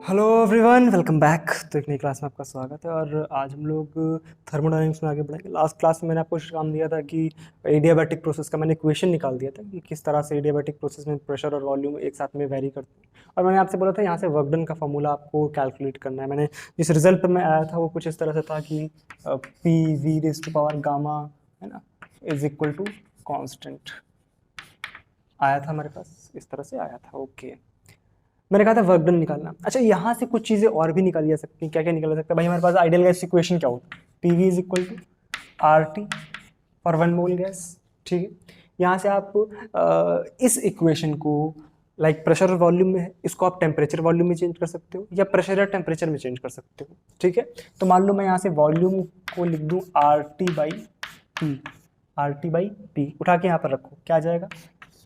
Hello everyone, welcome back. तो एक नई क्लास में आपका स्वागत है। और आज हम लोग थर्मोडायनेमिक्स में आगे बढ़ेंगे। लास्ट क्लास में मैंने आपको काम दिया था कि एडियाबैटिक प्रोसेस का मैंने इक्वेशन निकाल दिया था कि किस तरह से एडियाबैटिक प्रोसेस में प्रेशर और वॉल्यूम एक साथ में वेरी करते हैं। और मैंने आपसे बोला था यहाँ से वर्क डन का फॉर्मूला आपको कैलकुलेट करना है। मैंने जिस रिजल्ट पर मैं आया था वो कुछ इस तरह से था कि P V raise to power gamma है ना इज इक्वल टू कॉन्स्टेंट आया था हमारे पास, इस तरह से आया था। ओके, मैंने कहा था वर्क डन निकालना। अच्छा, यहाँ से कुछ चीज़ें और भी निकाली जा सकती हैं। क्या क्या निकाला जा सकता है भाई? हमारे पास आइडियल गैस इक्वेशन क्या होता है? P V is equal to R T for 1 mole gas. ठीक है, यहाँ से आप इस इक्वेशन को लाइक प्रेशर और वॉल्यूम में है, इसको आप टेम्परेचर वॉल्यूम में चेंज कर सकते हो या प्रेशर या टेम्परेचर में चेंज कर सकते हो। ठीक है, तो मान लो मैं यहाँ से वॉल्यूम को लिख दूँ R T by P, R T by P उठा के यहाँ पर रखो, क्या आ जाएगा?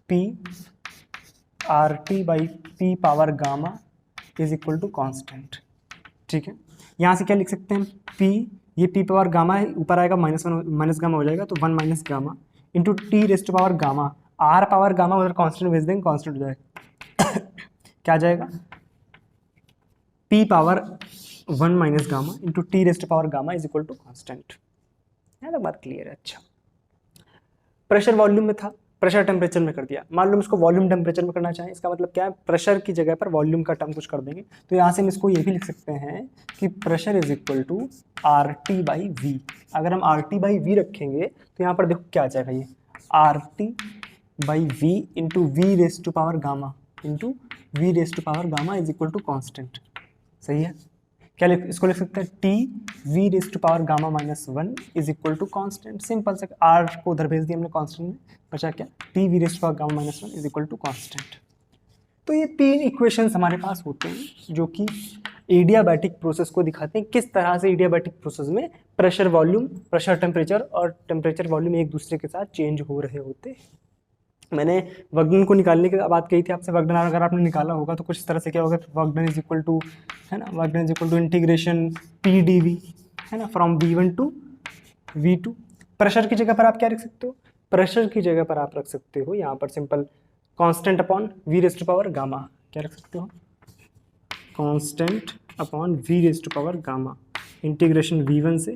P R T by P power gamma is equal to constant. ठीक है, यहाँ से क्या लिख सकते हैं? पी, ये पी पावर गामा है, ऊपर आएगा -1 माइनस गामा हो जाएगा, तो 1 minus gamma into T raise to power gamma, R power gamma उधर कॉन्स्टेंट भेज देंगे, कॉन्स्टेंट हो जाएगा। क्या आ जाएगा? P power 1 minus gamma into T raise to power gamma is equal to constant. यहाँ तक बात क्लियर है। अच्छा, प्रेशर वॉल्यूम में था, प्रेशर टेम्परेचर में कर दिया। मान लो हम इसको वॉल्यूम टेम्परेचर में करना चाहें, इसका मतलब क्या है? प्रेशर की जगह पर वॉल्यूम का टर्म कुछ कर देंगे। तो यहाँ से हम इसको ये भी लिख सकते हैं कि pressure is equal to R T by V. अगर हम आर टी बाई वी रखेंगे तो यहाँ पर देखो क्या आ जाएगा, ये R T by V into V raise to power gamma into V raise to power gamma is equal to constant. सही है, क्या इसको लिख सकते हैं? T V raise to power gamma -1 is equal to constant. Simple से R को उधर भेज दिया हमने कॉन्स्टेंट में, बचा क्या? T V raise to power gamma -1 is equal to constant. तो ये 3 इक्वेशंस हमारे पास होते हैं जो कि एडियाबैटिक प्रोसेस को दिखाते हैं, किस तरह से एडियाबैटिक प्रोसेस में प्रेशर वॉल्यूम, प्रेशर टेम्परेचर और टेम्परेचर वॉल्यूम एक दूसरे के साथ चेंज हो रहे होते हैं। मैंने वर्कडन को निकालने की बात कही थी आपसे। वर्कडन अगर आपने निकाला होगा तो कुछ इस तरह से क्या होगा? वर्कडन इज इक्वल टू, है ना, work done is equal to integration P D V, है ना, from V1 to V2। Pressure की जगह पर आप क्या रख सकते हो? प्रेशर की जगह पर आप रख सकते हो यहाँ पर simple constant upon V raise to power gamma. क्या रख सकते हो? Constant upon V raise to power gamma integration V1 से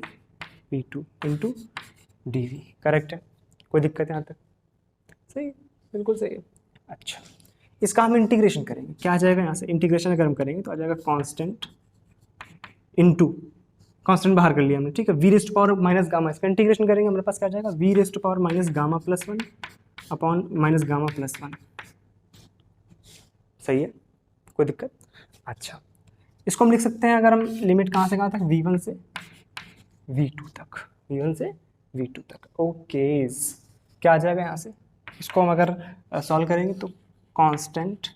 V2 into D V. Correct है? कोई दिक्कत है यहाँ तक? सही, बिल्कुल सही है। अच्छा, इसका हम इंटीग्रेशन करेंगे, क्या आ जाएगा यहाँ से? इंटीग्रेशन अगर हम करेंगे तो आ जाएगा कांस्टेंट इनटू, कांस्टेंट बाहर कर लिया हमने, ठीक है, V raise to power minus gamma. इसका इंटीग्रेशन करेंगे हमारे पास क्या आ जाएगा? V raise to power minus gamma plus 1 upon minus gamma plus 1। सही है, कोई दिक्कत? अच्छा, इसको हम लिख सकते हैं, अगर हम लिमिट कहाँ से कहाँ तक? V1 से V2 तक, V1 से V2 तक। ओके, क्या आ जाएगा यहाँ से? इसको हम अगर सॉल्व करेंगे तो constant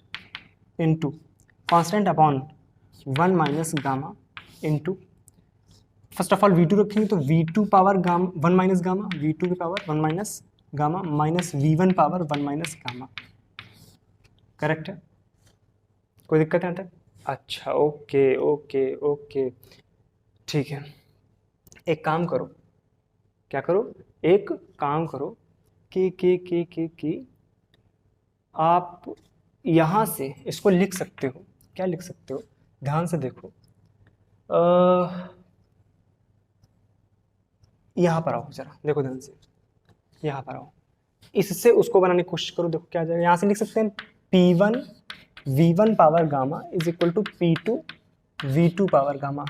into constant upon 1 minus gamma into, first of all V2 रखेंगे तो V2 power gamma 1 minus gamma, V2 की power 1 minus gamma minus V1 power 1 minus gamma. Correct है? कोई दिक्कत है यहाँ तक? अच्छा, ओके ओके ओके, ठीक है। एक काम करो, क्या करो? एक काम करो कि आप यहाँ से इसको लिख सकते हो। क्या लिख सकते हो? ध्यान से देखो, यहाँ पर आओ जरा, देखो ध्यान से, यहाँ पर आओ, इससे उसको बनाने की कोशिश करो। देखो क्या आ जाएगा। यहाँ से लिख सकते हैं P1 V1 power gamma is equal to P2 V2 power gamma.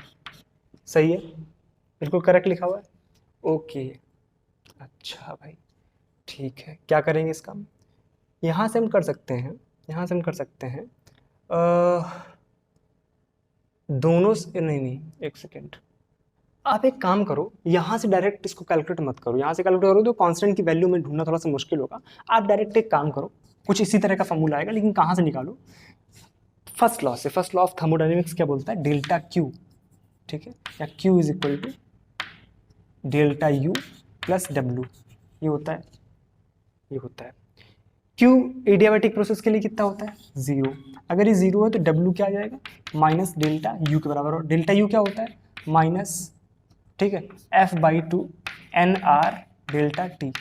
सही है, बिल्कुल करेक्ट लिखा हुआ है। ओके, अच्छा भाई, ठीक है। क्या करेंगे इसका? यहाँ से हम कर सकते हैं, यहाँ से हम कर सकते हैं दोनों से, नहीं, एक सेकेंड, आप एक काम करो, यहाँ से डायरेक्ट इसको कैलकुलेट मत करो। यहाँ से कैलकुलेट करो तो कांस्टेंट की वैल्यू में ढूंढना थोड़ा सा मुश्किल होगा। आप डायरेक्ट एक काम करो, कुछ इसी तरह का फॉर्मूला आएगा, लेकिन कहाँ से निकालो? फर्स्ट लॉ से। फर्स्ट लॉ ऑफ थर्मोडायनेमिक्स क्या बोलता है? डेल्टा क्यू, ठीक है, या Q is equal to delta U plus W। ये होता है, ये होता है Q एडियाबैटिक प्रोसेस के लिए कितना होता है? 0। अगर ये 0 है तो W क्या आ जाएगा? माइनस डेल्टा U के बराबर। और डेल्टा U क्या होता है? माइनस, ठीक है, F/2 NR delta T।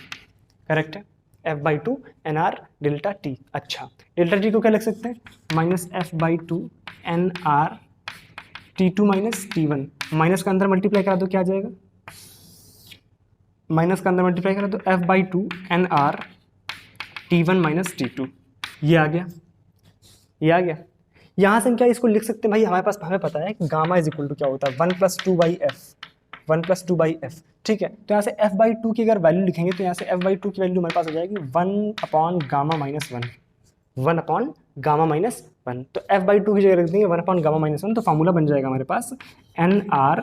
Correct है, F/2 NR डेल्टा T। अच्छा, डेल्टा T को क्या लिख सकते हैं? Minus F/2 NR T2 minus T1, minus का अंदर मल्टीप्लाई करा दो क्या आ जाएगा, माइनस का अंदर मल्टीप्लाई करा तो F/2 NR T1 minus T2, ये आ गया, ये आ गया। यहाँ से हम क्या इसको लिख सकते हैं भाई, हमारे पास हमें पता है कि गामा इज इक्वल टू क्या होता है 1+2/f, ठीक है। तो यहाँ से F/2 की अगर वैल्यू लिखेंगे तो यहाँ से F/2 की वैल्यू हमारे पास हो जाएगी 1/γ-1, 1/γ-1। तो F/2 की जगह रख देंगे 1/γ-1, तो फॉर्मूला बन जाएगा हमारे पास NR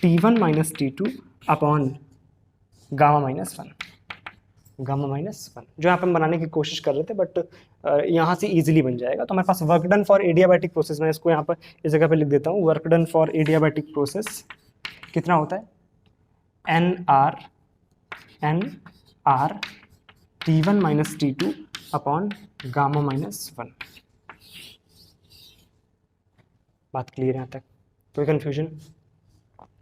T1 minus T2 upon γ-1, γ-1, जो यहाँ पे हम बनाने की कोशिश कर रहे थे, बट यहाँ से इजीली बन जाएगा। तो हमारे पास work done for adiabatic process, मैं इसको यहाँ पर इस जगह पे लिख देता हूँ, work done for adiabatic process कितना होता है, NR T1 minus T2 upon γ-1। बात क्लियर है यहाँ तक, कोई कन्फ्यूजन,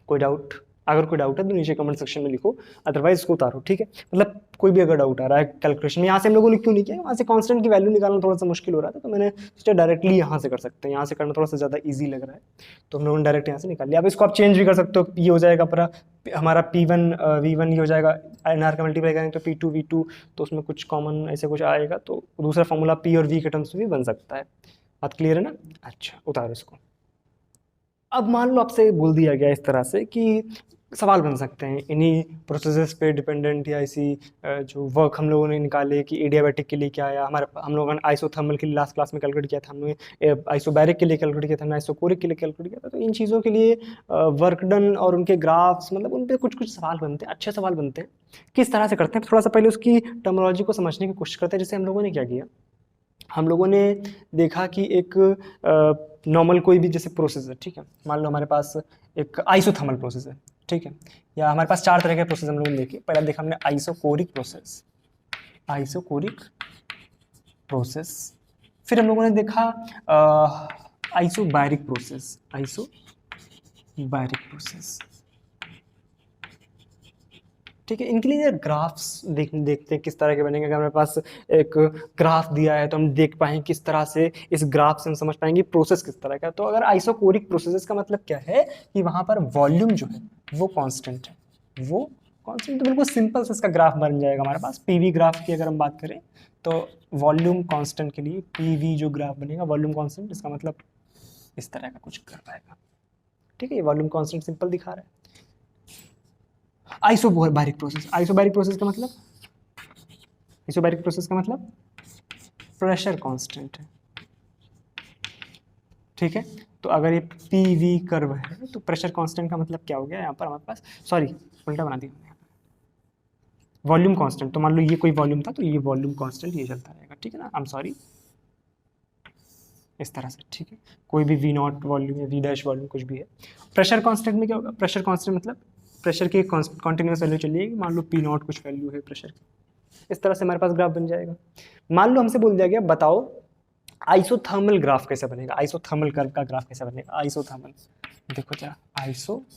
कोई डाउट? अगर कोई डाउट है तो नीचे कमेंट सेक्शन में लिखो, अदरवाइज इसको उतारो, ठीक है। मतलब कोई भी अगर डाउट आ रहा है कैलकुलेशन में, यहाँ से हम लोगों ने क्यों नहीं किया, वहाँ से कांस्टेंट की वैल्यू निकालना थोड़ा सा मुश्किल हो रहा था, तो मैंने सोचा डायरेक्टली यहाँ से कर सकते हैं, यहाँ से करना थोड़ा सा ज़्यादा ईजी लग रहा है, तो हम लोगों ने डायरेक्ट यहाँ से निकाल लिया। अब इसको आप चेंज भी कर सकते हो, ये हो जाएगा पूरा हमारा P1 V1, ये हो जाएगा NR का मल्टीप्लाई करेंगे तो P2 V2, तो उसमें कुछ कॉमन ऐसे कुछ आएगा, तो दूसरा फॉर्मूला P और V के टर्म्स में भी बन सकता है। बात क्लियर है ना? अच्छा, उतारो इसको। अब मान लो आपसे बोल दिया गया इस तरह से कि सवाल बन सकते हैं इन्हीं प्रोसेसेस पे डिपेंडेंट, या इसी जो वर्क हम लोगों ने निकाले कि एडियाबैटिक के लिए क्या आया, हम लोगों ने आइसोथर्मल के लिए लास्ट क्लास में कैलकुलेट किया था, हमने आइसोबैरिक के लिए कैलकुलेट किया था, हमने आइसोकोरिक के लिए कैलकुलेट किया था। तो इन चीज़ों के लिए वर्क डन और उनके ग्राफ्स, मतलब उन पर कुछ कुछ सवाल बनते हैं, अच्छे सवाल बनते हैं। किस तरह से करते हैं, थोड़ा सा पहले उसकी टर्मिनोलॉजी को समझने की कोशिश करते हैं। जैसे हम लोगों ने क्या किया, हम लोगों ने देखा कि एक नॉर्मल कोई भी जैसे प्रोसेस है, ठीक है, मान लो हमारे पास एक आइसोथर्मल प्रोसेस है, ठीक है, या हमारे पास 4 तरह के प्रोसेस हम लोगों ने देखे। पहला देखा हमने आइसोकोरिक प्रोसेस, आइसोकोरिक प्रोसेस, फिर हम लोगों ने देखा आइसोबैरिक प्रोसेस, आइसोबैरिक प्रोसेस, ठीक है। इनके लिए ग्राफ्स देखते हैं किस तरह के बनेंगे। अगर हमारे पास एक ग्राफ दिया है तो हम देख पाएंगे किस तरह से, इस ग्राफ से हम समझ पाएंगे प्रोसेस किस तरह का। तो अगर आइसोकोरिक प्रोसेस का मतलब क्या है कि वहां पर वॉल्यूम जो है वो कांस्टेंट है, वो कांस्टेंट, तो बिल्कुल सिंपल से इसका ग्राफ बन जाएगा हमारे पास। पीवी ग्राफ की अगर हम बात करें तो वॉल्यूम कांस्टेंट के लिए पीवी जो ग्राफ बनेगा, वॉल्यूम कांस्टेंट, इसका मतलब इस तरह का कुछ कर पाएगा, ठीक है। ये वॉल्यूम कांस्टेंट सिंपल दिखा रहा है। आइसोबैरिक प्रोसेस, आइसोबैरिक प्रोसेस का मतलब, आइसोबैरिक प्रोसेस का मतलब प्रेशर कांस्टेंट है, ठीक है। तो अगर ये पीवी कर्व है तो प्रेशर कांस्टेंट का मतलब क्या हो गया यहाँ पर हमारे पास, सॉरी उल्टा बना दिया मैंने, वॉल्यूम कांस्टेंट। तो मान लो ये कोई वॉल्यूम था तो ये वॉल्यूम कांस्टेंट ये चलता रहेगा, ठीक है ना। आई एम सॉरी, इस तरह से, ठीक है। कोई भी V0 वॉल्यूम या V' वॉल्यूम कुछ भी है। प्रेशर कांस्टेंट में क्या होगा, प्रेशर कांस्टेंट मतलब प्रेशर की कॉन्टिन्यूस वैल्यू चलिएगी, मान लो P0 कुछ वैल्यू है प्रेशर की, इस तरह से हमारे पास ग्राफ बन जाएगा। मान लो हमसे बोल दिया गया बताओ आइसोथर्मल ग्राफ कैसे बनेगा, आइसोथर्मल कर्व का ग्राफ कैसे बनेगा। आइसोथर्मल, देखो जरा, आइसोथर्मल,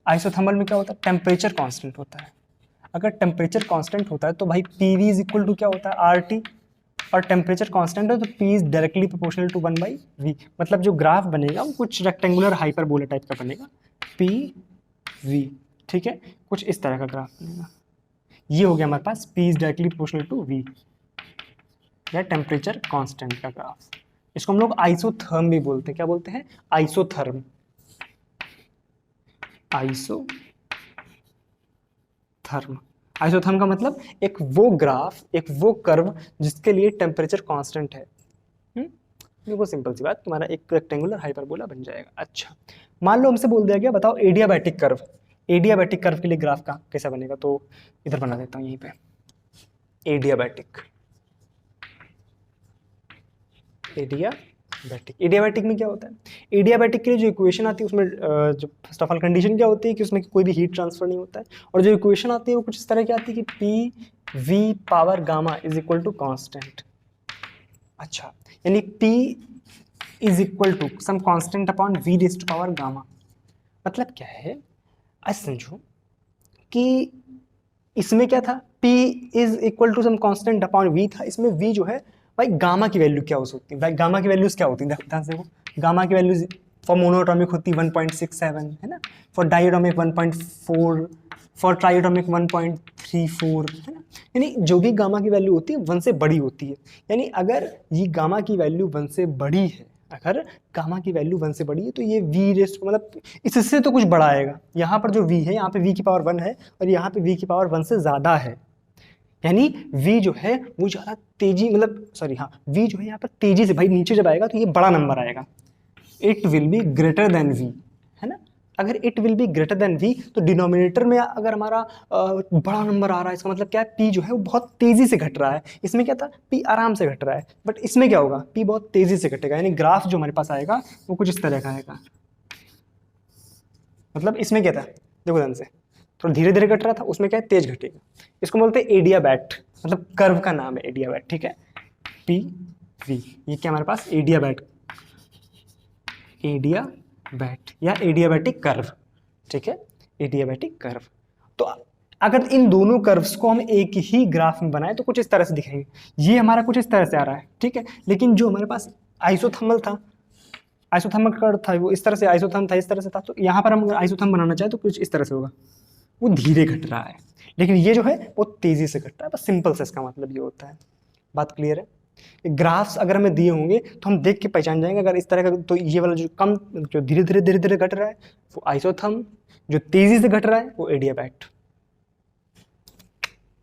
आइसोथर्मल में क्या होता है, टेम्परेचर कांस्टेंट होता है। अगर टेम्परेचर कांस्टेंट होता है तो भाई PV इज इक्वल टू क्या होता है, RT, और टेम्परेचर कांस्टेंट है तो P is directly proportional to 1/V। मतलब जो ग्राफ बनेगा वो कुछ रेक्टेंगुलर हाइपरबोला टाइप का बनेगा, PV, ठीक है, कुछ इस तरह का ग्राफ बनेगा। ये हो गया हमारे पास P is directly proportional to V, या टेम्परेचर कांस्टेंट का ग्राफ। इसको हम लोग आइसोथर्म भी बोलते हैं, क्या बोलते हैं, आइसोथर्म, आइसोथर्म। आइसोथर्म का मतलब एक वो ग्राफ, एक वो कर्व जिसके लिए टेम्परेचर कांस्टेंट है। बिल्कुल सिंपल सी बात, तुम्हारा एक रेक्टेंगुलर हाइपरबोला बन जाएगा। अच्छा, मान लो हमसे बोल दिया गया बताओ एडियाबैटिक कर्व, एडियाबैटिक कर्व के लिए ग्राफ का कैसा बनेगा, तो इधर बना देता हूँ यहीं पे, एडियाबैटिक, एडियाबैटिक। एडियाबैटिक में क्या होता है, एडियाबैटिक के लिए जो इक्वेशन आती है उसमें जो फर्स्ट ऑफ ऑल कंडीशन क्या होती है कि उसमें कोई भी हीट ट्रांसफर नहीं होता है, और जो इक्वेशन आती है वो कुछ इस तरह की आती है कि PV power gamma is equal to constant. अच्छा, यानी P is equal to some constant upon V raised to power gamma. मतलब क्या है, आज समझो कि इसमें क्या था, P is equal to some constant upon V था, इसमें V जो है भाई गामा की वैल्यू क्या हो सकती है, भाई गामा की वैल्यूज क्या होती है, ध्यान से देखो, गामा की वैल्यूज फॉर मोनोएटॉमिक होती है 1.67 है ना, फॉर डाइएटॉमिक 1.4, फॉर ट्राइएटॉमिक 1.34 है ना। यानी जो भी गामा की वैल्यू होती है 1 से बड़ी होती है। यानी अगर ये गामा की वैल्यू 1 से बड़ी है, अगर गामा की वैल्यू 1 से बड़ी है तो ये v रेस्ट मतलब इससे तो कुछ बड़ा आएगा। यहाँ पर जो v है, यहाँ पे v की पावर 1 है और यहाँ पे v की पावर 1 से ज़्यादा है। यानी v जो है वो ज़्यादा तेजी मतलब सॉरी हाँ v जो है यहाँ पर तेजी से भाई नीचे जब आएगा तो ये बड़ा नंबर आएगा। It will be greater than v, है ना। अगर it will be greater than v तो डिनोमिनेटर में अगर हमारा बड़ा नंबर आ रहा है, इसका मतलब क्या है, p जो है वो बहुत तेजी से घट रहा है। इसमें क्या था, p आराम से घट रहा है, बट इसमें क्या होगा, p बहुत तेजी से घटेगा। यानी ग्राफ जो हमारे पास आएगा वो कुछ इस तरह का आएगा। मतलब इसमें क्या था, देखो ध्यान से, थोड़ा धीरे धीरे घट रहा था, उसमें क्या है, तेज घटेगा। इसको बोलते हैं एडियाबैट, मतलब कर्व का नाम है एडियाबैट, ठीक है। पी वी, ये क्या हमारे पास एडियाबैट, एडियाबैट या एडियाबैटिक कर्व, ठीक है, एडियाबैटिक कर्व। तो अगर इन दोनों कर्व्स को हम एक ही ग्राफ में बनाए तो कुछ इस तरह से दिखेंगे। ये हमारा कुछ इस तरह से आ रहा है, ठीक है। लेकिन जो हमारे पास आइसोथर्मल था, आइसोथर्मल कर्व था वो इस तरह से, आइसोथर्म था इस तरह से था, तो यहाँ पर हम आइसोथर्म बनाना चाहे तो कुछ इस तरह से होगा, वो धीरे घट रहा है। लेकिन ये जो है वो तेजी से घट रहा है, बस सिंपल से इसका मतलब ये होता है। बात क्लियर है। ग्राफ्स अगर हमें दिए होंगे तो हम देख के पहचान जाएंगे, अगर इस तरह का तो ये वाला जो कम, जो धीरे धीरे घट रहा है वो आइसोथर्म, जो तेजी से घट रहा है वो एडियाबैट,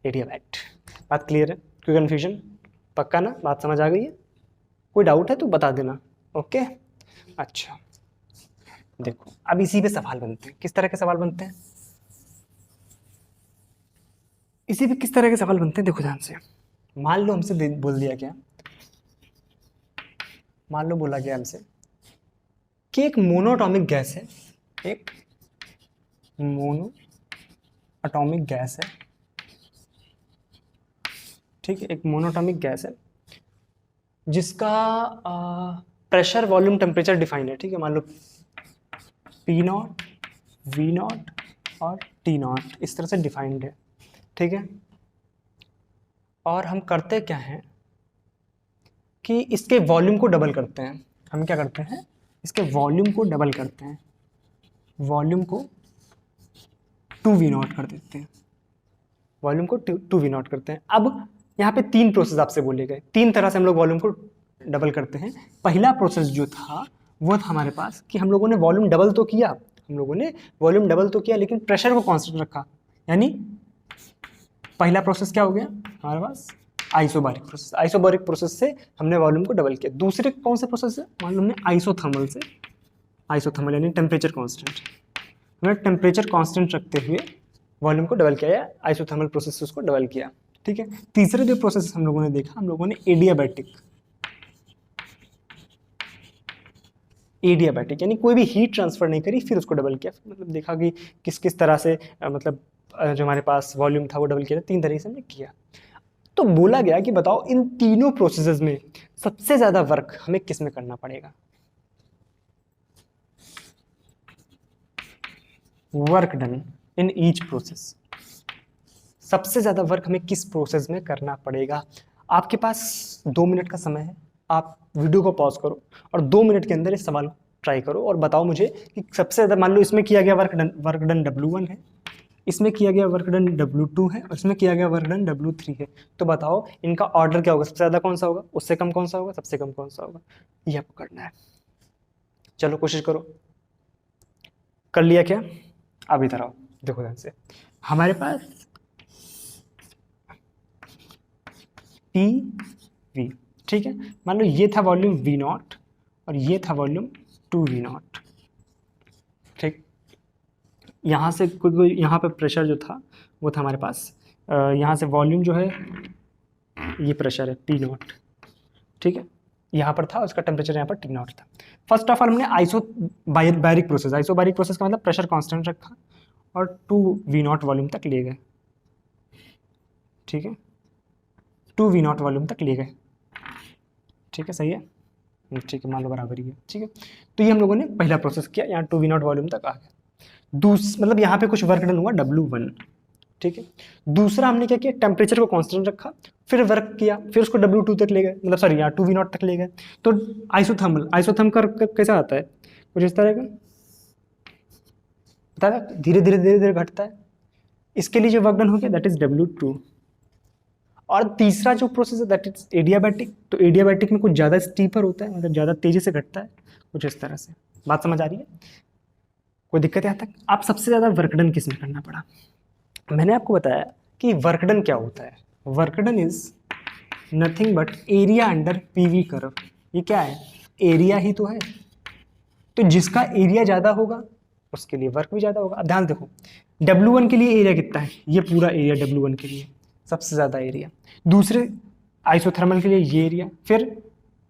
एडियाबैट। बात क्लियर है, कोई कंफ्यूजन, पक्का ना, बात समझ आ गई है, कोई डाउट है तो बता देना, ओके। अच्छा देखो अब इसी पे सवाल बनते हैं, किस तरह के सवाल बनते हैं, इसी पे किस तरह के सवाल बनते हैं, देखो ध्यान से। मान लो हमसे बोल दिया क्या, मान लो बोला गया हमसे कि एक मोनोएटॉमिक गैस है, एक मोनो एटॉमिक गैस है, ठीक है, एक मोनोएटॉमिक गैस है जिसका प्रेशर वॉल्यूम टेम्परेचर डिफाइंड है, ठीक है। मान लो P0, V0 और T0 इस तरह से डिफाइंड है, ठीक है। और हम करते क्या हैं कि इसके वॉल्यूम को डबल करते हैं। हम क्या करते हैं, इसके वॉल्यूम को डबल करते हैं, वॉल्यूम को 2V0 कर देते हैं, वॉल्यूम को 2V0 करते हैं। अब यहाँ पे 3 प्रोसेस आपसे बोले गए, 3 तरह से हम लोग वॉल्यूम को डबल करते हैं। पहला प्रोसेस जो था वो था हमारे पास कि हम लोगों ने वॉल्यूम डबल तो किया, हम लोगों ने वॉल्यूम डबल तो किया लेकिन प्रेशर को कांस्टेंट रखा। यानी पहला प्रोसेस क्या हो गया हमारे पास, आइसोबारिक प्रोसेस। आइसोबारिक प्रोसेस से हमने वॉल्यूम को डबल किया। दूसरे कौन से प्रोसेस है, मान लो हमने आइसोथर्मल से, आइसोथर्मल यानी टेम्परेचर कांस्टेंट, हमने टेम्परेचर कांस्टेंट रखते हुए वॉल्यूम को डबल किया, या आइसोथर्मल प्रोसेस से उसको डबल किया, ठीक है। तीसरे जो प्रोसेस हम लोगों ने देखा, हम लोगों ने एडियाबैटिक, एडियाबैटिक यानी कोई भी हीट ट्रांसफर नहीं करी फिर उसको डबल किया, मतलब देखा कि किस किस तरह से मतलब जो हमारे पास वॉल्यूम था वो डबल किया, 3 तरीके से हमने किया। तो बोला गया कि बताओ इन तीनों प्रोसेसेस में सबसे ज्यादा वर्क हमें किस में करना पड़ेगा, work done in each process, सबसे ज्यादा वर्क हमें किस प्रोसेस में करना पड़ेगा। आपके पास 2 मिनट का समय है, आप वीडियो को पॉज करो और 2 मिनट के अंदर इस सवाल को ट्राई करो और बताओ मुझे कि सबसे ज्यादा, मान लो इसमें किया गया वर्क डन W1 है, इसमें किया गया वर्क डन W2 है और इसमें किया गया वर्क डन W3 है। तो बताओ इनका ऑर्डर क्या होगा, सबसे ज्यादा कौन सा होगा, उससे कम कौन सा होगा, सबसे कम कौन सा होगा, ये आपको करना है। चलो कोशिश करो, कर लिया क्या, अब इधर आओ, देखो ध्यान से। हमारे पास पी वी, ठीक है। मान लो ये था वॉल्यूम V0 और ये था वॉल्यूम 2V0, ठीक। यहाँ से कोई यहाँ पे प्रेशर जो था वो था हमारे पास, यहाँ से वॉल्यूम जो है ये प्रेशर है P0, ठीक है, यहाँ पर था, उसका टेम्परेचर यहाँ पर T0 था। फर्स्ट ऑफ ऑल हमने आइसोबारिक प्रोसेस, आइसोबारिक प्रोसेस का मतलब प्रेशर कांस्टेंट रखा और 2V0 वॉल्यूम तक ले गए, ठीक है, 2V0 वॉल्यूम तक ले गए, ठीक है, सही है, ठीक है, मान लो बराबर ही है, ठीक है। तो ये हम लोगों ने पहला प्रोसेस किया, यहाँ 2V0 वॉल्यूम तक आ गया। मतलब यहाँ पे कुछ वर्क डन हुआ W1, ठीक है। दूसरा हमने क्या किया, टेम्परेचर को कांस्टेंट रखा, फिर वर्क किया, फिर उसको W2 तक ले गए, मतलब सॉरी यहाँ 2V0 तक ले गए। तो आइसोथर्मल कैसा आता है, कुछ इस तरह का, पता है, धीरे धीरे धीरे धीरे घटता है। इसके लिए जो वर्क डन हो गया दैट इज W2। और तीसरा जो प्रोसेस है दैट इज एडियाबैटिक। तो एडियाबैटिक में कुछ ज़्यादा स्टीपर होता है, मतलब ज़्यादा तेजी से घटता है, कुछ इस तरह से। बात समझ आ रही है, कोई दिक्कत है यहाँ तक? आप सबसे ज़्यादा वर्क डन किस में करना पड़ा? मैंने आपको बताया कि वर्क डन क्या होता है। Work done is nothing but area under PV curve. ये क्या है, एरिया ही तो है। तो जिसका एरिया ज़्यादा होगा उसके लिए वर्क भी ज़्यादा होगा। अब ध्यान देखो, W1 के लिए एरिया कितना है, ये पूरा एरिया W1 के लिए सबसे ज़्यादा एरिया। दूसरे आइसोथर्मल के लिए ये एरिया, फिर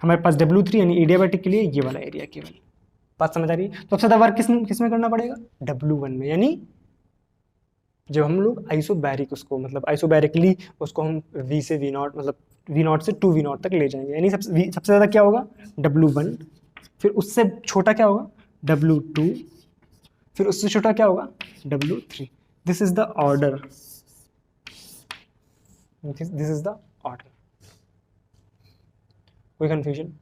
हमारे पास W3 यानी एडियाबैटिक के लिए ये वाला एरिया केवल। बात समझ आ रही है? तो सबसे ज़्यादा वर्क किस में करना पड़ेगा, W1 में। यानी जब हम लोग आइसोबैरिक उसको, मतलब आइसोबैरिकली उसको हम V से V0, मतलब V0 से 2V0 तक ले जाएंगे, यानी सबसे ज़्यादा क्या होगा, W1, फिर उससे छोटा क्या होगा, W2, फिर उससे छोटा क्या होगा, W3। This is the order, this is the order. कोई कंफ्यूजन?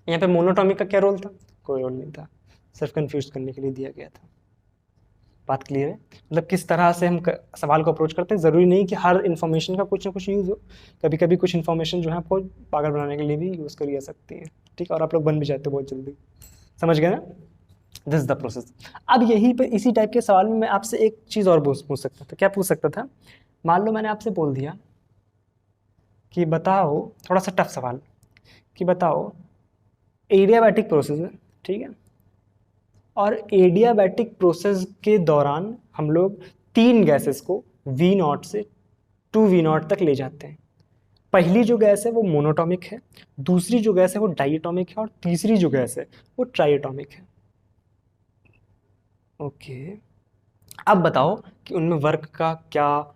यहाँ पे मोनोटॉमिक का क्या रोल था, कोई रोल नहीं था, सिर्फ कंफ्यूज करने के लिए दिया गया था। बात क्लियर है? मतलब किस तरह से हम सवाल को अप्रोच करते हैं, ज़रूरी नहीं कि हर इन्फॉर्मेशन का कुछ ना कुछ यूज़ हो। कभी कभी कुछ इन्फॉर्मेशन जो है आपको पागल बनाने के लिए भी यूज़ करी जा सकती है, ठीक है, और आप लोग बन भी जाते हो बहुत जल्दी। समझ गए ना? This is the process. अब यही पर इसी टाइप के सवाल में मैं आपसे एक चीज़ और पूछ सकता था। क्या पूछ सकता था? मान लो मैंने आपसे बोल दिया कि बताओ, थोड़ा सा टफ सवाल, कि बताओ एडियाबैटिक प्रोसेस है, ठीक है, और एडियाबैटिक प्रोसेस के दौरान हम लोग 3 गैसेस को V0 से 2V0 तक ले जाते हैं। पहली जो गैस है वो मोनोटॉमिक है, दूसरी जो गैस है वो डाइएटॉमिक है, और तीसरी जो गैस है वो ट्राइएटॉमिक है। ओके, अब बताओ कि उनमें वर्क का क्या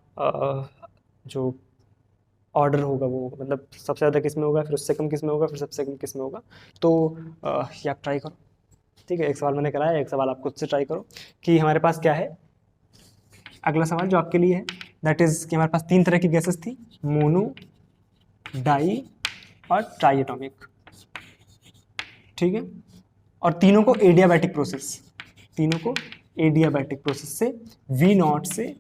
जो ऑर्डर होगा, वो मतलब सबसे ज़्यादा किस में होगा, फिर उससे कम किस में होगा, फिर सबसे कम किस में होगा। तो ये आप ट्राई करो, ठीक है। एक सवाल मैंने कराया, एक सवाल आप खुद से ट्राई करो कि हमारे पास क्या है। अगला सवाल जो आपके लिए है दैट इज कि हमारे पास 3 तरह की गैसेस थी, मोनो, डाई और ट्राइएटॉमिक, ठीक है, और तीनों को एडियाबैटिक प्रोसेस से V0 से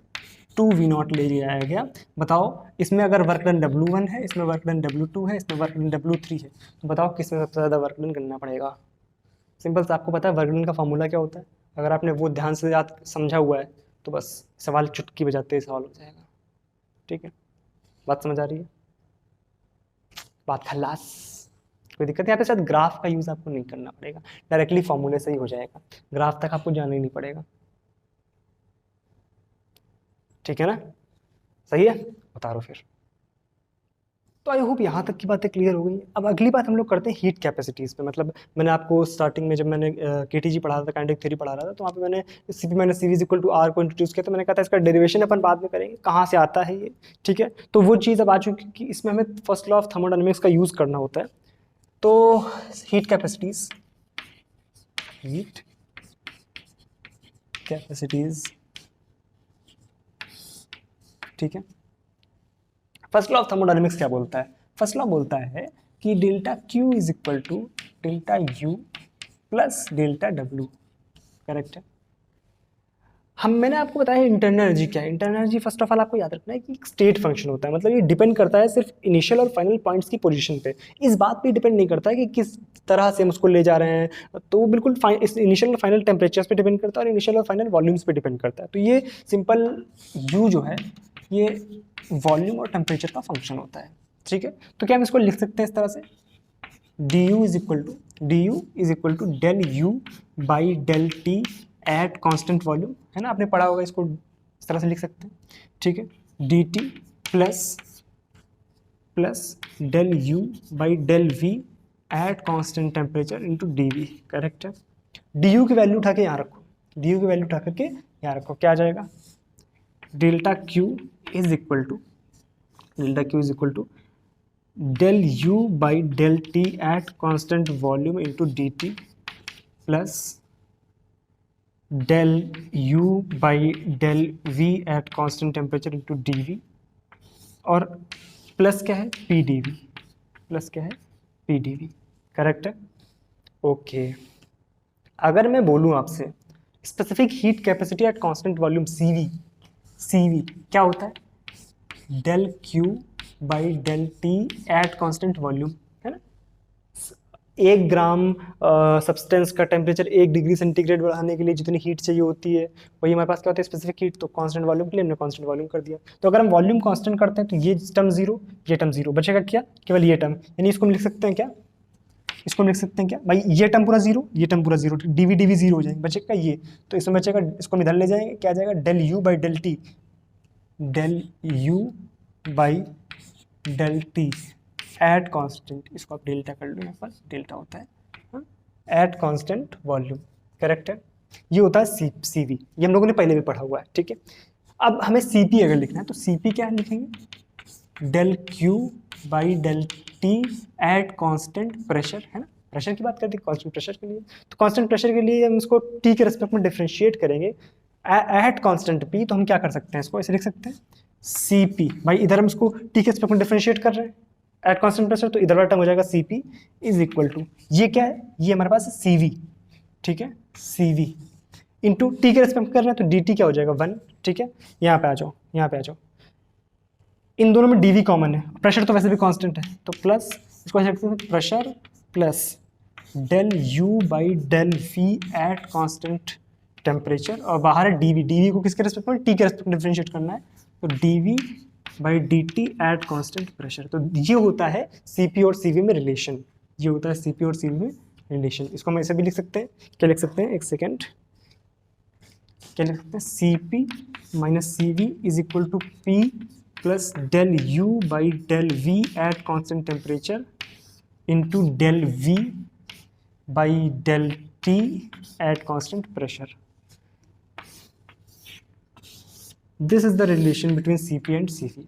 2V0 ले जाया गया। बताओ इसमें अगर वर्क डन W1 है, इसमें वर्क डन W2 है, इसमें वर्क डन W3 है, तो बताओ किसमें सबसे ज़्यादा वर्क डन करना पड़ेगा। सिंपल से आपको पता है वर्क डन का फॉर्मूला क्या होता है, अगर आपने वो ध्यान से याद समझा हुआ है तो बस सवाल चुटकी बजाते ही सवाल हो जाएगा, ठीक है। बात समझ आ रही है? बात खल्लास। कोई दिक्कत है? यहाँ पे शायद ग्राफ का यूज़ आपको नहीं करना पड़ेगा, डायरेक्टली फॉर्मूले से ही हो जाएगा, ग्राफ तक आपको जाना ही नहीं पड़ेगा, ठीक है ना? सही है, उतारो फिर। तो आई होप यहाँ तक की बातें क्लियर हो गई। अब अगली बात हम लोग करते हैं हीट कैपेसिटीज़ पे। मतलब मैंने आपको स्टार्टिंग में जब मैंने KTG पढ़ा था, काइनेटिक थ्योरी पढ़ा रहा था, तो वहाँ पे मैंने CP - CV = R को इंट्रोड्यूस किया था। मैंने कहा था इसका डेरिवेशन अपन बाद में करेंगे, कहाँ से आता है ये, ठीक है। तो वो चीज़ अब आ चुकी कि इसमें हमें फर्स्ट लॉ ऑफ थर्मोडायनेमिक्स का यूज़ करना होता है। तो हीट कैपेसिटीज़ ठीक है। फर्स्ट लॉ ऑफ थर्मोडायनेमिक्स क्या बोलता है? फर्स्ट लॉ बोलता है कि delta Q is equal to delta U plus delta W, correct है। मैंने आपको बताया इंटरनल एनर्जी क्या है। Internal energy first of all आपको याद रखना है कि एक स्टेट फंक्शन होता है, मतलब ये डिपेंड करता है सिर्फ इनिशियल और फाइनल पॉइंट्स की पोजीशन पे। इस बात पे डिपेंड नहीं करता है कि किस तरह से हम उसको ले जा रहे हैं, तो वो बिल्कुल इनिशियल और फाइनल टेम्परेचर्स पे डिपेंड करता है और इनिशियल और फाइनल वॉल्यूम्स पे डिपेंड करता है। तो ये सिंपल U जो है ये वॉल्यूम और टेम्परेचर का फंक्शन होता है, ठीक है। तो क्या हम इसको लिख सकते हैं इस तरह से, du is equal to del U by del T at constant volume, है ना, आपने पढ़ा होगा, इसको इस तरह से लिख सकते हैं, ठीक है। dt plus del U by del V at constant temperature into dV, correct है। du की वैल्यू उठा के यहाँ रखो, du की वैल्यू उठा करके यहाँ रखो, क्या आ जाएगा, delta Q is equal to del U by del T at constant volume into dt plus del U by del V at constant temperature into D V, और प्लस क्या है पी डी वी, प्लस क्या है P D V, correct है। Okay, अगर मैं बोलूँ आपसे specific heat capacity at constant volume CV, CV क्या होता है del Q by del T at constant volume, है ना। 1 ग्राम सब्सटेंस का टेम्परेचर 1 डिग्री सेंटीग्रेड बढ़ाने के लिए जितनी हीट चाहिए होती है वही हमारे पास क्या होता है स्पेसिफिक हीट। तो कांस्टेंट वॉल्यूम के लिए हमने कांस्टेंट वॉल्यूम कर दिया। तो अगर हम वॉल्यूम कांस्टेंट करते हैं तो ये टर्म जीरो, ये टर्म जीरो बचेगा, क्या केवल ये टर्म, यानी इसको हम लिख सकते हैं क्या, इसको हम लिख सकते हैं क्या भाई, ये टर्म पूरा जीरो, ये टर्म पूरा जीरो, डीवी डीवी जीरो हो जाएंगे, बचेगा ये। तो इसमें बचेगा, इसको हम इधर ले जाएंगे, क्या आ जाएगा del U by del T, del U by del T at constant, इसको आप डेल्टा कर लो, यहाँ पर डेल्टा होता है एट कांस्टेंट वॉल्यूम, करेक्ट है। ये होता है सी वी, ये हम लोगों ने पहले भी पढ़ा हुआ है, ठीक है। अब हमें सी पी अगर लिखना है तो सी पी क्या लिखेंगे del Q by del T at constant pressure, है ना, प्रेशर की बात करते हैं कांस्टेंट प्रेशर के लिए। तो कांस्टेंट प्रेशर के लिए हम इसको टी के रेस्पेक्ट में डिफरेंशिएट करेंगे एट कांस्टेंट पी, तो हम क्या कर सकते हैं, इसको ऐसे लिख सकते हैं सी पी, भाई इधर हम इसको टी के रेस्पेक्ट में डिफरेंशिएट कर रहे हैं एट कांस्टेंट प्रेशर, तो इधर वाला टर्म हो जाएगा C P is equal to, ये क्या है, ये हमारे पास सी वी, ठीक है, सी वी इंटू टी के रेस्पेक्ट कर रहे हैं तो डी टी क्या हो जाएगा 1, ठीक है। यहाँ पे आ जाओ, यहाँ पे आ जाओ, इन दोनों में डी वी कॉमन है, प्रेशर तो वैसे भी कांस्टेंट है, तो प्लस इसको ऐसे लिखते हैं pressure plus del U by del V at constant temperature, और बाहर है डी वी, डी वी को किसके रेस्पेक्ट में, टी के रेस्पेक्ट में डिफरेंशिएट करना है, तो D V by D T at constant pressure. तो ये होता है सी पी और सी वी में रिलेशन, ये होता है सी पी और सी वी में रिलेशन। इसको हम ऐसे भी लिख सकते हैं, क्या लिख सकते हैं, एक सेकेंड, क्या लिख सकते हैं, C P minus C V is equal to P plus del U by del V at constant temperature into del V by del T at constant pressure. This is the relation between C P and C V.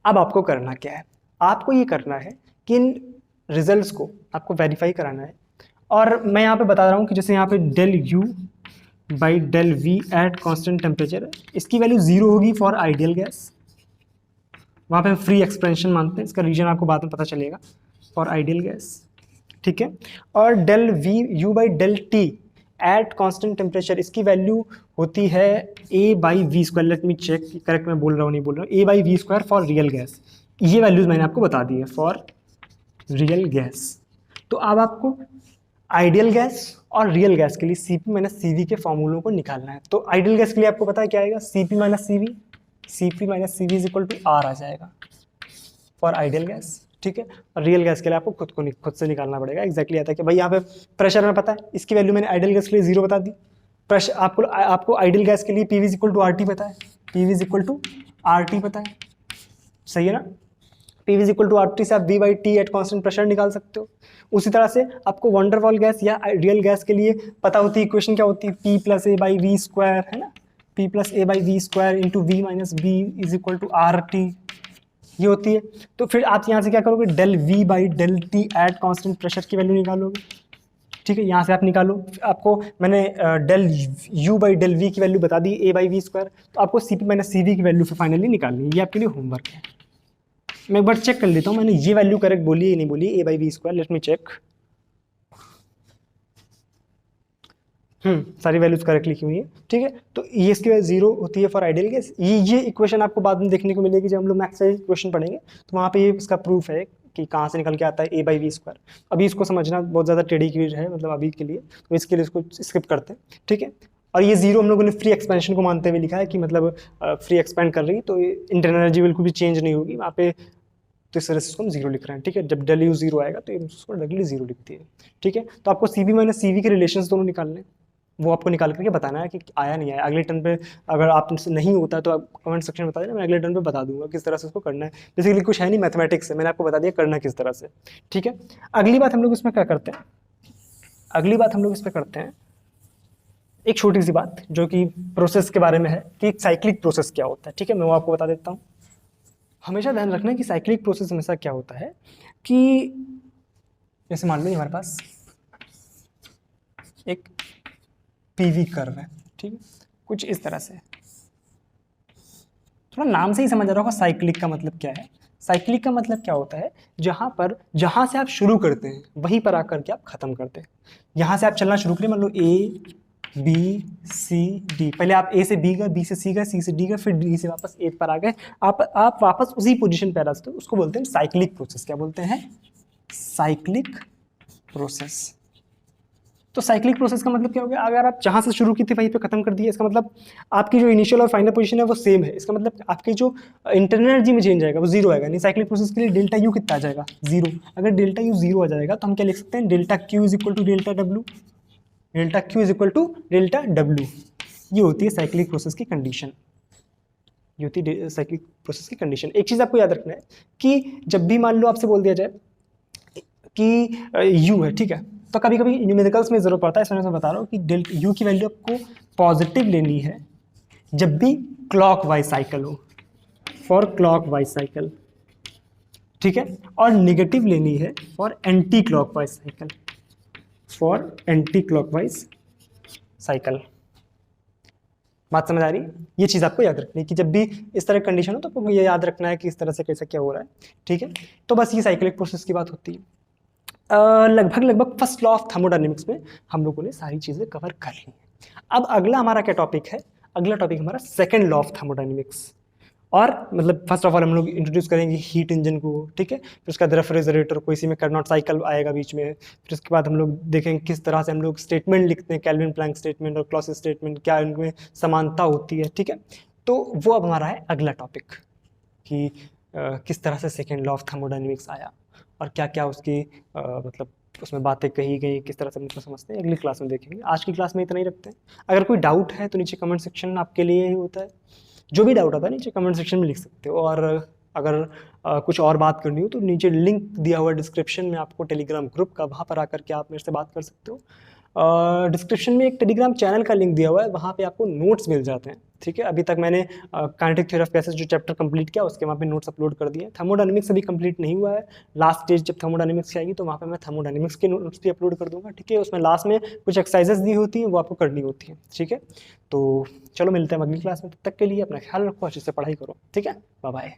अब आपको करना क्या है, आपको ये करना है कि इन रिजल्ट्स को आपको वेरीफाई कराना है, और मैं यहाँ पे बता रहा हूँ कि जैसे यहाँ पे del U by del V at constant temperature, इसकी वैल्यू 0 होगी फॉर आइडियल गैस, वहाँ पे हम फ्री एक्सपेंशन मानते हैं, इसका रीजन आपको बाद में पता चलेगा, फॉर आइडियल गैस, ठीक है। और del V U by del T at constant temperature, इसकी वैल्यू होती है a by V square, let me check correct मैं बोल रहा हूँ नहीं बोल रहा हूँ, a by V square for real gas, ये वैल्यूज मैंने आपको बता दी है फॉर रियल गैस। तो अब आपको आइडियल गैस और रियल गैस के लिए C P minus C V के फॉर्मूलों को निकालना है। तो आइडियल गैस के लिए आपको पता है क्या आएगा, C P minus C V, C P minus C V is equal to R आ जाएगा फॉर आइडियल गैस, ठीक है। और रियल गैस के लिए आपको खुद से निकालना पड़ेगा, एक्जैक्टली आता है कि भाई यहाँ पे प्रेशर में पता है, इसकी वैल्यू मैंने आइडियल गैस के लिए 0 बता दी, प्रेशर आपको आइडियल गैस के लिए P V is equal to R T पता है, P V is equal to R T पता है, सही है ना। P V is equal to R T से आप V by T at constant pressure निकाल सकते हो। उसी तरह से आपको वंडरवॉल गैस या रियल गैस के लिए पता होती है इक्वेशन क्या होती है, P plus A by V square, है ना, P plus A by V square into V minus B is equal to R T, ये होती है। तो फिर आप यहाँ से क्या करोगे, del V by del T at constant pressure की वैल्यू निकालोगे, ठीक है। यहाँ से आप निकालो, आपको मैंने del U by del V की वैल्यू बता दी ए बाई वी स्क्वायर, तो आपको C P minus C V की वैल्यू फिर फाइनली निकालनी है, ये आपके लिए होमवर्क है। मैं एक बार चेक कर लेता हूँ मैंने ये वैल्यू करेक्ट बोली है नहीं बोली, a by V square, let me check. सारी वैल्यूज करेक्ट लिखी हुई है, ठीक है। तो ये इसकी वैल्यू 0 होती है फॉर आइडियल गैस। ये इक्वेशन आपको बाद में देखने को मिलेगी जब हम लोग मैथ्स इक्वेशन पढ़ेंगे, तो वहाँ पे ये इसका प्रूफ है कि कहाँ से निकल के आता है ए बाई वी स्क्वायर। अभी इसको समझना बहुत ज़्यादा टेढ़ी की है, मतलब अभी के लिए, तो इसके लिए इसको स्किप करते हैं, ठीक है। और ये 0 हम लोगों ने फ्री एक्सपेंशन को मानते हुए लिखा है कि मतलब फ्री एक्सपेंड कर रही, तो इंटरनल एनर्जी बिल्कुल भी चेंज नहीं होगी वहाँ पे, तो इस तरह से इसको हम 0 लिख रहे हैं, ठीक है। जब डेल यू 0 आएगा तो उसको डायरेक्टली 0 लिखती है, ठीक है। तो आपको C B minus C V के रिलेशंस दोनों निकालने हैं, वो आपको निकाल करके बताना है कि आया नहीं आया। अगले टर्न पे अगर आप नहीं होता तो आप कमेंट सेक्शन में बता देना, मैं अगले टर्न पे बता दूंगा किस तरह से उसको करना है। बेसिकली कुछ है नहीं, मैथमेटिक्स है, मैंने आपको बता दिया करना किस तरह से, ठीक है। अगली बात हम लोग इसमें क्या करते हैं, अगली बात हम लोग इस पर करते हैं एक छोटी सी बात जो कि प्रोसेस के बारे में है कि साइक्लिक प्रोसेस क्या होता है, ठीक है। मैं वो आपको बता देता हूँ। हमेशा ध्यान रखना कि साइक्लिक प्रोसेस हमेशा क्या होता है कि जैसे मान लो हमारे पास एक पीवी कर्व है, ठीक है, कुछ इस तरह से। थोड़ा नाम से ही समझ आ रहा होगा साइक्लिक का मतलब क्या है। साइक्लिक का मतलब क्या होता है, जहाँ से आप शुरू करते हैं वहीं पर आकर के आप खत्म करते हैं। यहाँ से आप चलना शुरू करें, मान लो ए बी सी डी, पहले आप ए से बी गए, बी से सी गए, सी से डी गए, फिर डी से वापस ए पर आ गए, आप वापस उसी पोजीशन पर आ सकते हो, उसको बोलते हैं साइक्लिक प्रोसेस। क्या बोलते हैं? Cyclic process. तो साइक्लिक प्रोसेस का मतलब क्या हो गया, अगर आप जहाँ से शुरू की थी वहीं पे खत्म कर दिए, इसका मतलब आपकी जो इनिशियल और फाइनल पोजीशन है वो सेम है। इसका मतलब आपकी जो इंटरनल एनर्जी में चेंज आएगा वो जीरो आएगा। नहीं, साइक्लिक प्रोसेस के लिए डेल्टा यू कितना आ जाएगा? जीरो। अगर डेल्टा यू जीरो आ जाएगा तो हम क्या लिख सकते हैं? Delta Q is equal to delta W. Delta Q is equal to delta W. ये होती है साइक्लिक प्रोसेस की कंडीशन। ये होती है साइक्लिक प्रोसेस की कंडीशन। एक चीज़ आपको याद रखना है कि जब भी मान लो आपसे बोल दिया जाए कि यू है, ठीक है, तो कभी कभी न्यूमेरिकल्स में जरूरत पड़ता है, इसमें मैं बता रहा हूँ कि डेल्टा यू की वैल्यू आपको पॉजिटिव लेनी है जब भी क्लॉक वाइज साइकिल हो, फॉर क्लॉक वाइज साइकिल, ठीक है, और नेगेटिव लेनी है for anti clock wise cycle, for anti clock wise cycle. बात समझ आ रही? ये चीज़ आपको याद रखनी है कि जब भी इस तरह कंडीशन हो तो आपको ये याद रखना है कि इस तरह से कैसे क्या हो रहा है, ठीक है। तो बस ये साइक्लिक प्रोसेस की बात होती है। लगभग फर्स्ट लॉ ऑफ थर्मोडायनेमिक्स में हम लोगों ने सारी चीज़ें कवर कर ली हैं। अब अगला हमारा क्या टॉपिक है? अगला टॉपिक हमारा सेकंड लॉ ऑफ थर्मोडायनेमिक्स। और मतलब फर्स्ट ऑफ ऑल हम लोग इंट्रोड्यूस करेंगे हीट इंजन को, ठीक है, फिर उसके बाद रेफ्रिजरेटर को, इसी में कार्नोट साइकिल आएगा बीच में, फिर उसके बाद हम लोग देखेंगे किस तरह से हम लोग स्टेटमेंट लिखते हैं, कैल्विन प्लैंक स्टेटमेंट और क्लॉसियस स्टेटमेंट, क्या इनमें समानता होती है, ठीक है। तो वो अब हमारा है अगला टॉपिक कि किस तरह से सेकेंड लॉ ऑफ थर्मोडायनेमिक्स आया और क्या क्या उसकी मतलब उसमें बातें कही गई, किस तरह से मतलब समझते हैं, अगली क्लास में देखेंगे। आज की क्लास में इतना ही रखते हैं। अगर कोई डाउट है तो नीचे कमेंट सेक्शन आपके लिए ही होता है, जो भी डाउट आता है नीचे कमेंट सेक्शन में लिख सकते हो। और अगर कुछ और बात करनी हो तो नीचे लिंक दिया हुआ डिस्क्रिप्शन में आपको टेलीग्राम ग्रुप का, वहाँ पर आकर के आप मेरे से बात कर सकते हो। डिस्क्रिप्शन में एक टेलीग्राम चैनल का लिंक दिया हुआ है, वहाँ पे आपको नोट्स मिल जाते हैं, ठीक है। अभी तक मैंने काइनेटिक थ्योरी ऑफ गैसेस जो चैप्टर कंप्लीट किया उसके वहाँ पे नोट्स अपलोड कर दिए। थर्मोडायनेमिक्स अभी कंप्लीट नहीं हुआ है, लास्ट स्टेज जब थर्मोडायनेमिक्स की आएगी तो वहाँ पे मैं थर्मोडायनेमिक्स के नोट्स भी अपलोड कर दूंगा, ठीक है। उसमें लास्ट में कुछ एक्सरसाइजेस दी होती हैं वो आपको करनी होती है, ठीक है। तो चलो मिलते हैं अगली क्लास में, तब तक के लिए अपना ख्याल रखो, अच्छे से पढ़ाई करो, ठीक है। Bye bye.